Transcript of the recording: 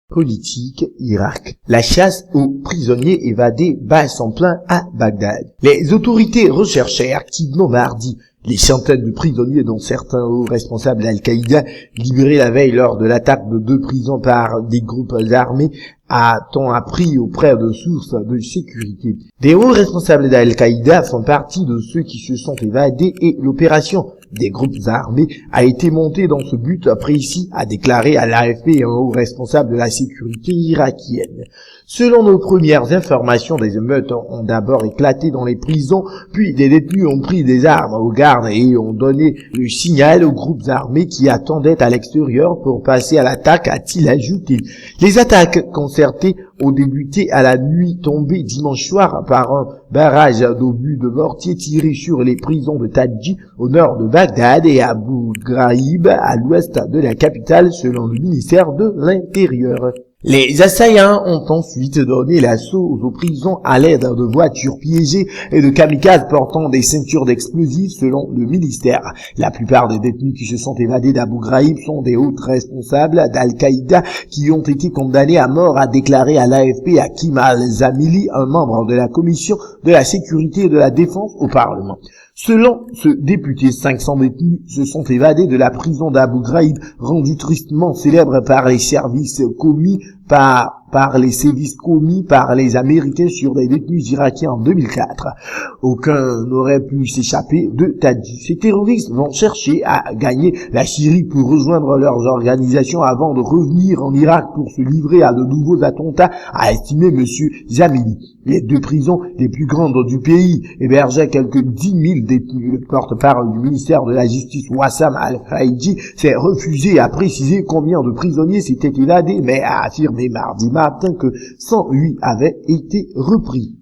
Politique, Irak. La chasse aux prisonniers évadés bat son plein à Bagdad. Les autorités recherchaient activement mardi les centaines de prisonniers dont certains hauts responsables d'Al-Qaïda libérés la veille lors de l'attaque de 2 prisons par des groupes armés a-t-on appris auprès de sources de sécurité. Des hauts responsables d'Al-Qaïda font partie de ceux qui se sont évadés et l'opération des groupes armés a été montée dans ce but précis, a déclaré à l'AFP un haut responsable de la sécurité irakienne. Selon nos premières informations, des émeutes ont d'abord éclaté dans les prisons, puis des détenus ont pris des armes aux gardes et ont donné le signal aux groupes armés qui attendaient à l'extérieur pour passer à l'attaque, a-t-il ajouté. Les attaques concertées ont débuté à la nuit tombée dimanche soir par un barrage d'obus de mortier tiré sur les prisons de Tadji au nord de Bagdad et Abu Ghraib à l'ouest de la capitale selon le ministère de l'Intérieur. Les assaillants ont ensuite donné l'assaut aux prisons à l'aide de voitures piégées et de kamikazes portant des ceintures d'explosifs selon le ministère. La plupart des détenus qui se sont évadés d'Abu Ghraib sont des hauts responsables d'Al-Qaïda qui ont été condamnés à mort, a déclaré à l'AFP Hakim Al-Zamili, un membre de la commission de la sécurité et de la défense au Parlement. Selon ce député, 500 détenus se sont évadés de la prison d'Abu Ghraib, rendue tristement célèbre par les sévices commis par les Américains sur des détenus irakiens en 2004. Aucun n'aurait pu s'échapper de Tadji. Ces terroristes vont chercher à gagner la Syrie pour rejoindre leurs organisations avant de revenir en Irak pour se livrer à de nouveaux attentats, a estimé M. Zamili. Les 2 prisons les plus grandes du pays hébergeaient quelques 10 000 détenus. Le porte-parole du ministère de la Justice, Wassam Al-Khaïji, s'est refusé à préciser combien de prisonniers s'étaient évadés, mais a affirmé mardi matin que 108 avaient été repris.